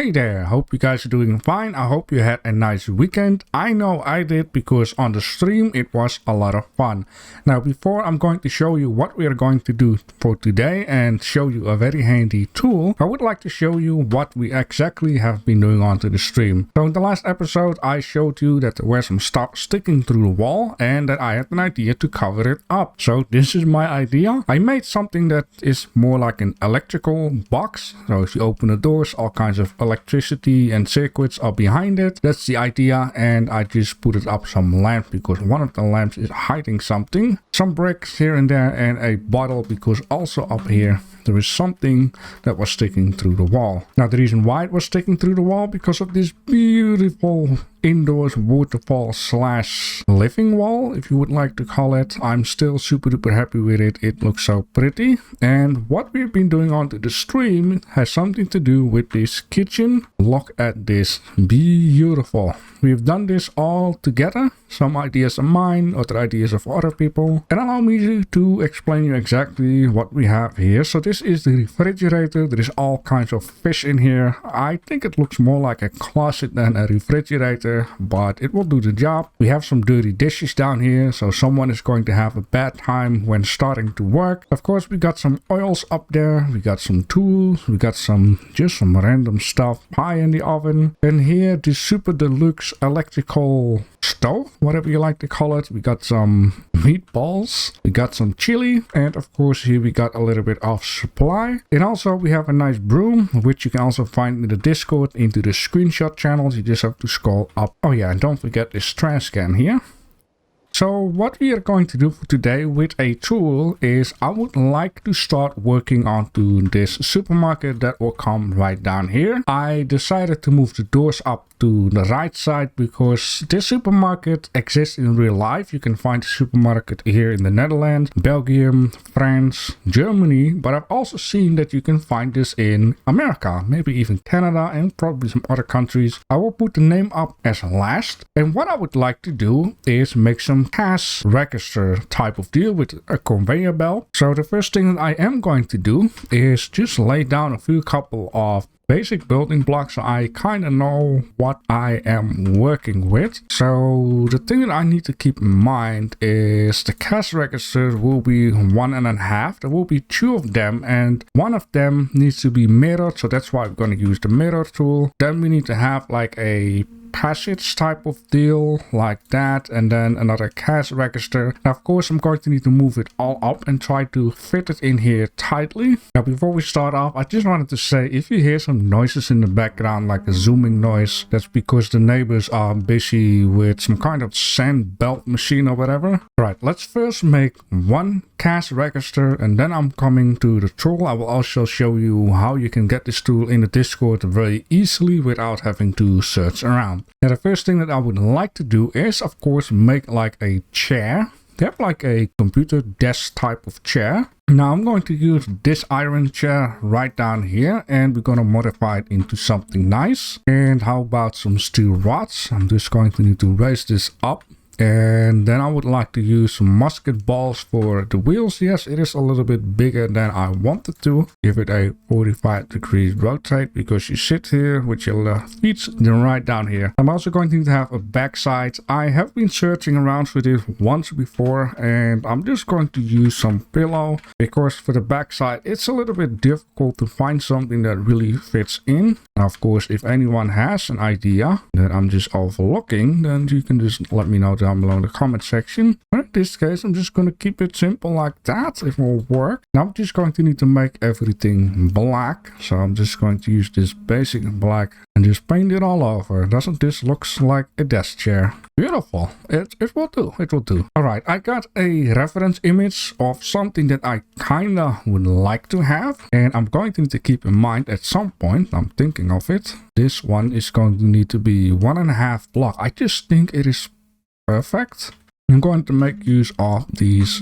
Hey there, hope you guys are doing fine. I hope you had a nice weekend. I know I did because on the stream it was a lot of fun. Now before I'm going to show you what we are going to do for today and show you a very handy tool, I would like to show you what we exactly have been doing onto the stream. So in the last episode I showed you that there were some stuff sticking through the wall and that I had an idea to cover it up. So this is my idea. I made something that is more like an electrical box. So if you open the doors, all kinds of electricity and circuits are behind it. That's the idea, and I just put it up some lamp because one of the lamps is hiding something. Some bricks here and there and a bottle because also up here there is something that was sticking through the wall. Now the reason why it was sticking through the wall because of this beautiful indoors waterfall slash living wall, if you would like to call it. I'm still super duper happy with it. It looks so pretty. And what we've been doing onto the stream has something to do with this kitchen. Look at this, beautiful. We've done this all together. Some ideas are mine, other ideas of other people. And allow me to explain you exactly what we have here. So this is the refrigerator. There is all kinds of fish in here. I think it looks more like a closet than a refrigerator, but it will do the job. We have some dirty dishes down here, so someone is going to have a bad time when starting to work. Of course, we got some oils up there. We got some tools. We got just some random stuff. Pie in the oven. And here, the super deluxe electrical stove, whatever you like to call it. We got some meatballs, we got some chili, and of course here we got a little bit of supply. And also we have a nice broom, which you can also find in the Discord into the screenshot channels. You just have to scroll up. Oh yeah, and don't forget this trash can here. So what we are going to do for today with a tool is I would like to start working onto this supermarket that will come right down here. I decided to move the doors up to the right side because this supermarket exists in real life. You can find the supermarket here in the Netherlands, Belgium, France, Germany, but I've also seen that you can find this in America, maybe even Canada and probably some other countries. I will put the name up as last, and what I would like to do is make some cash register type of deal with a conveyor belt. So the first thing that I am going to do is just lay down a couple of basic building blocks so I kind of know what I am working with. So the thing that I need to keep in mind is the cash register will be 1.5. There will be 2 of them and one of them needs to be mirrored, so that's why I'm going to use the mirror tool. Then we need to have like a passage type of deal like that, and then another cash register. Now of course I'm going to need to move it all up and try to fit it in here tightly. Now before we start off, I just wanted to say if you hear some noises in the background like a zooming noise, that's because the neighbors are busy with some kind of sand belt machine or whatever. Right, let's first make one cash register and then I'm coming to the tool. I will also show you how you can get this tool in the Discord very easily without having to search around. Now the first thing that I would like to do is of course make like a chair. They have like a computer desk type of chair. Now I'm going to use this iron chair right down here and we're going to modify it into something nice. And how about some steel rods? I'm just going to need to raise this up. And then I would like to use some musket balls for the wheels. Yes, it is a little bit bigger than I wanted to. Give it a 45 degrees rotate because you sit here with your feet right down here. I'm also going to need to have a backside. I have been searching around for this once before and I'm just going to use some pillow because for the backside it's a little bit difficult to find something that really fits in. Now, of course, if anyone has an idea that I'm just overlooking, then you can just let me know down below in the comment section. But in this case, I'm just going to keep it simple like that. It will work. Now I'm just going to need to make everything black. So I'm just going to use this basic black and just paint it all over. Doesn't this look like a desk chair? Beautiful. It will do. It will do. All right. I got a reference image of something that I kind of would like to have. And I'm going to need to keep in mind at some point, I'm thinking of it. This one is going to need to be 1.5 block. I just think it is perfect. I'm going to make use of these,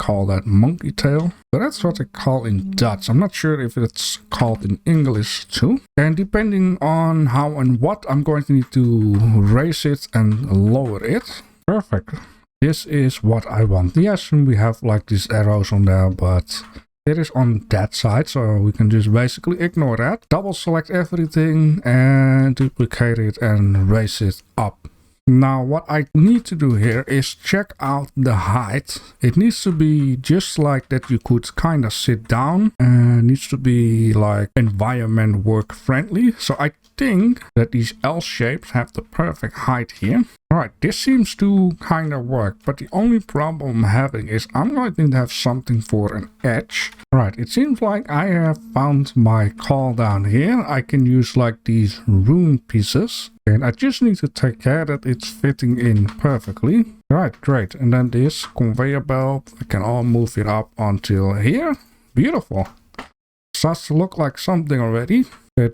call that monkey tail. But that's what they call in Dutch. I'm not sure if it's called in English too. And depending on how and what, I'm going to need to raise it and lower it. Perfect. This is what I want. Yes, we have like these arrows on there, but it is on that side, so we can just basically ignore that. Double select everything and duplicate it and raise it up. Now what I need to do here is check out the height. It needs to be just like that you could kind of sit down, and it needs to be like environment work friendly. So I think that these L shapes have the perfect height here. Alright, this seems to kind of work, but the only problem I'm having is I'm going to need to have something for an edge. Right, it seems like I have found my call down here. I can use like these rune pieces, and I just need to take care that it's fitting in perfectly. Right, great. And then this conveyor belt, I can all move it up until here. Beautiful. Starts to look like something already.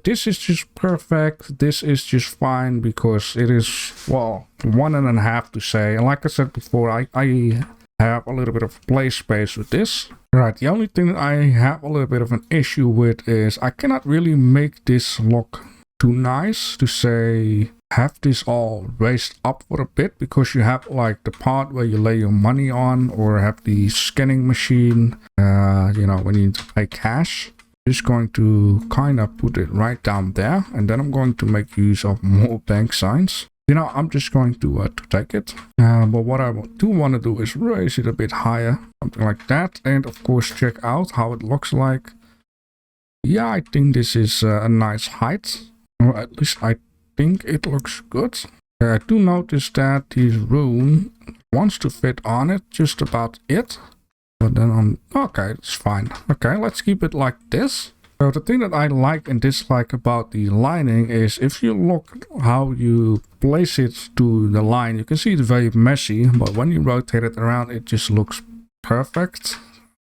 This is just perfect. This is just fine because it is, well, 1.5 to say. And like I said before, I have a little bit of play space with this. Right, the only thing that I have a little bit of an issue with is I cannot really make this look too nice to say have this all raised up for a bit, because you have like the part where you lay your money on, or have the scanning machine, you know, when you need to pay cash. Just going to kind of put it right down there, and then I'm going to make use of more bank signs. You know, I'm just going to take it. But what I do want to do is raise it a bit higher, something like that, and of course check out how it looks like. Yeah, I think this is a nice height, or at least I think it looks good. I do notice that this rune wants to fit on it, just about it. But then I'm okay, it's fine. Okay, let's keep it like this. So the thing that I like and dislike about the lining is if you look how you place it to the line, you can see it's very messy, but when you rotate it around, it just looks perfect,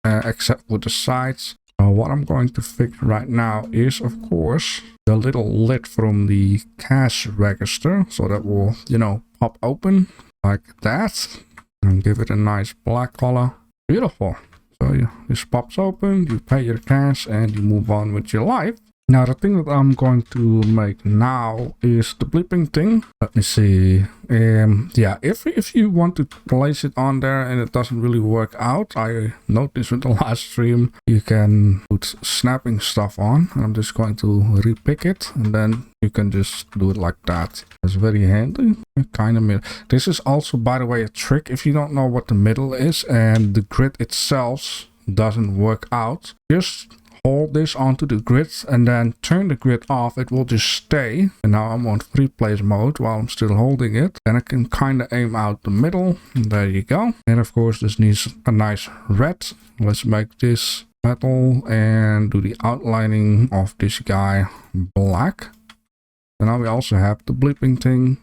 except for the sides. What I'm going to fix right now is, of course, the little lid from the cash register, so that will, you know, pop open like that, and give it a nice black color. Beautiful. So yeah, this pops open, you pay your cash, and you move on with your life. Now the thing that I'm going to make now is the bleeping thing. Let me see. Yeah, if you want to place it on there and it doesn't really work out, I noticed with the last stream you can put snapping stuff on. And I'm just going to repick it, and then you can just do it like that. It's very handy. Kind of. This is also, by the way, a trick if you don't know what the middle is and the grid itself doesn't work out. Just hold this onto the grid and then turn the grid off. It will just stay. And now I'm on free place mode while I'm still holding it. Then I can kind of aim out the middle. And there you go. And of course this needs a nice red. Let's make this metal and do the outlining of this guy black. And now we also have the bleeping thing.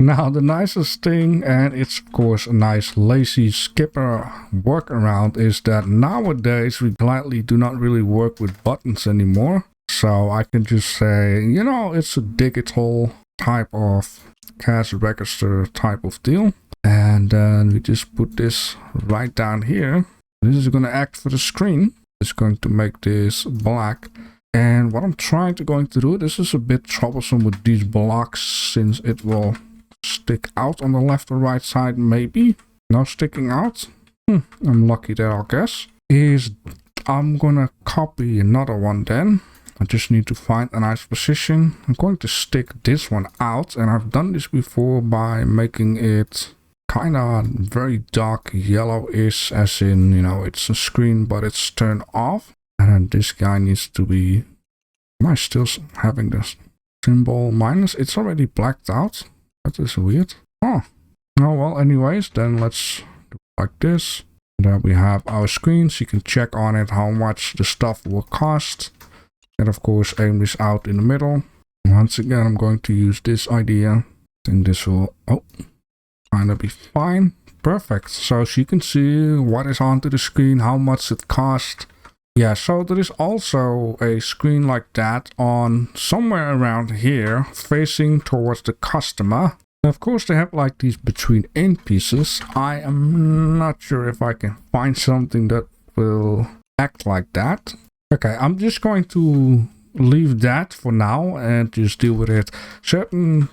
Now the nicest thing, and it's of course a nice lazy skipper workaround, is that nowadays we gladly do not really work with buttons anymore. So I can just say, you know, it's a digital type of cash register type of deal. And then we just put this right down here. This is going to act for the screen. It's going to make this black. And what I'm going to do, this is a bit troublesome with these blocks since it will stick out on the left or right side, maybe. No sticking out. I'm lucky there, I guess. Is I'm gonna copy another one then. I just need to find a nice position. I'm going to stick this one out, and I've done this before by making it kind of very dark yellowish, as in, you know, it's a screen but it's turned off. And then this guy needs to be... Am I still having this symbol minus? It's already blacked out. That is weird. Oh well, anyways, then let's do it like this. There we have our screen, so you can check on it how much the stuff will cost. And of course aim this out in the middle. Once again, I'm going to use this idea. I think this will kind of be fine. Perfect. So you can see what is onto the screen, how much it cost. Yeah, so there is also a screen like that on somewhere around here, facing towards the customer. And of course, they have like these between end pieces. I am not sure if I can find something that will act like that. Okay, I'm just going to leave that for now and just deal with it. Certain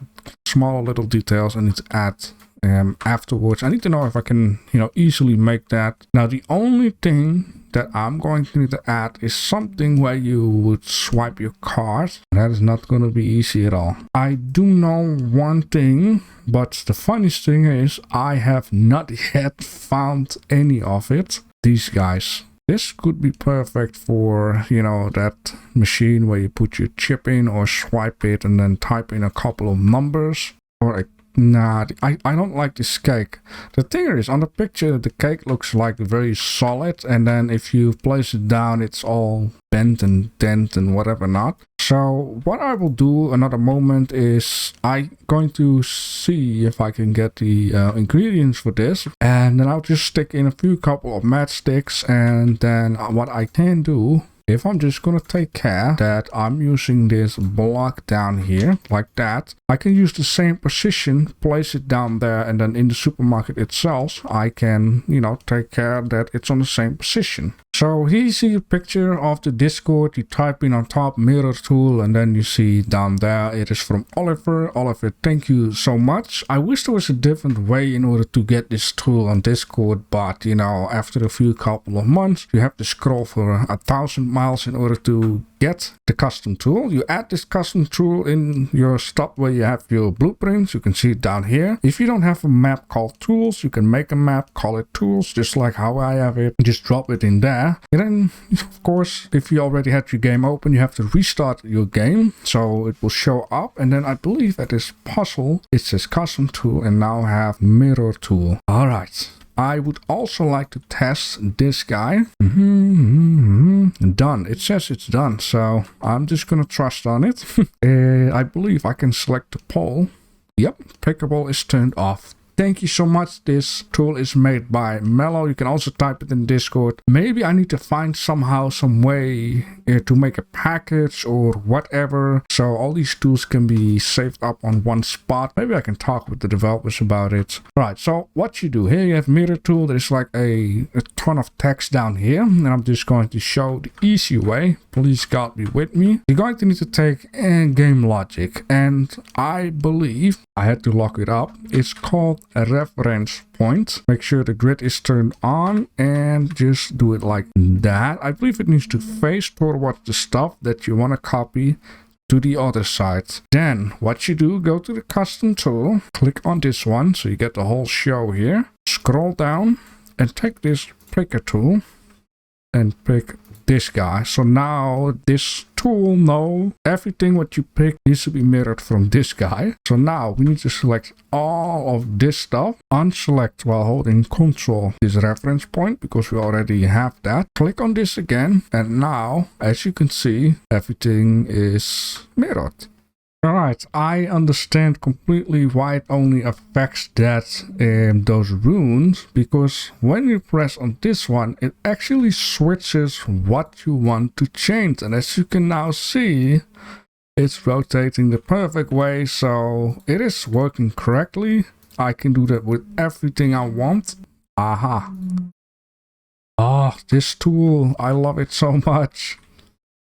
small little details I need to add afterwards. I need to know if I can, easily make that. Now, the only thing that I'm going to need to add is something where you would swipe your card. That is not going to be easy at all. I do know one thing, but the funniest thing is I have not yet found any of it. These guys. This could be perfect for, that machine where you put your chip in or swipe it and then type in a couple of numbers. Or nah, I don't like this cake. The thing is, on the picture, the cake looks like very solid. And then if you place it down, it's all bent and dent and whatever not. So what I will do another moment is I'm going to see if I can get the ingredients for this. And then I'll just stick in a couple of matchsticks. And then what I can do, if I'm just going to take care that I'm using this block down here like that, I can use the same position, place it down there, and then in the supermarket itself, I can, take care that it's on the same position. So here you see a picture of the Discord. You type in on top mirror tool, and then you see down there it is from Oliver. Oliver, thank you so much. I wish there was a different way in order to get this tool on Discord, but after a couple of months, you have to scroll for 1,000 miles in order to get the custom tool. You add this custom tool in your stop where you have your blueprints. You can see it down here. If you don't have a map called tools, you can make a map, call it tools, just like how I have it. Just drop it in there. And then, of course, if you already had your game open, you have to restart your game. So it will show up. And then I believe at this puzzle, it says custom tool and now have mirror tool. All right. I would also like to test this guy. Done. It says it's done. So I'm just going to trust on it. I believe I can select the poll. Yep. Pickable is turned off. Thank you so much. This tool is made by Mellow. You can also type it in Discord. Maybe I need to find somehow some way to make a package or whatever. So all these tools can be saved up on one spot. Maybe I can talk with the developers about it. Alright, so what you do here, you have mirror tool. There's like a ton of text down here. And I'm just going to show the easy way. Please God be with me. You're going to need to take game logic. And I believe I had to lock it up. It's called a reference point. Make sure the grid is turned on and just do it like that. I believe it needs to face towards the stuff that you want to copy to the other side. Then what you do, go to the custom tool, click on this one so you get the whole show here. Scroll down and take this picker tool and pick this guy. So now this tool knows everything what you pick needs to be mirrored from this guy. So now we need to select all of this stuff, unselect while holding Control this reference point because we already have that. Click on this again, and now as you can see, everything is mirrored. Alright, I understand completely why it only affects that those runes, because when you press on this one, it actually switches what you want to change. And as you can now see, it's rotating the perfect way, so it is working correctly. I can do that with everything I want. Aha. Oh, this tool, I love it so much.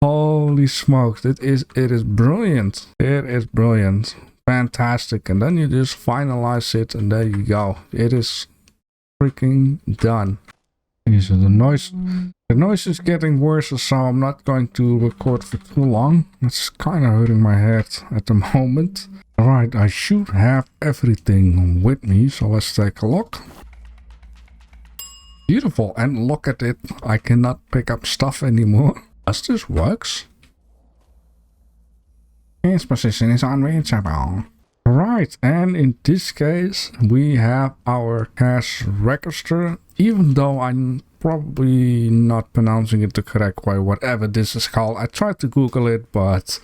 Holy smokes, it is brilliant. It is brilliant. Fantastic. And then you just finalize it and there you go. It is freaking done. So the noise is getting worse, so I'm not going to record for too long. It's kind of hurting my head at the moment. Alright, I should have everything with me, so let's take a look. Beautiful, and look at it. I cannot pick up stuff anymore. Does this works? Its position is unreachable. Right, and in this case we have our cash register, even though I'm probably not pronouncing it the correct way, whatever this is called. I tried to Google it, but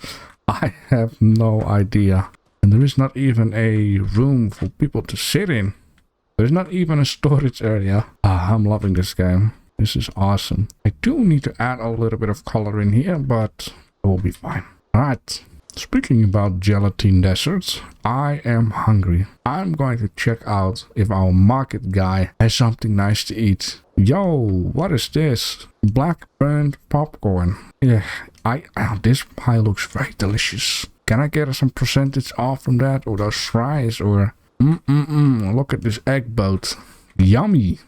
I have no idea. And there is not even a room for people to sit in. There's not even a storage area. I'm loving this game. This is awesome. I do need to add a little bit of color in here, but it will be fine. Alright, speaking about gelatine deserts, I am hungry. I'm going to check out if our market guy has something nice to eat. Yo, what is this? Black burnt popcorn. Yeah, this pie looks very delicious. Can I get some percentage off from that, or those fries, or Look at this egg boat. Yummy.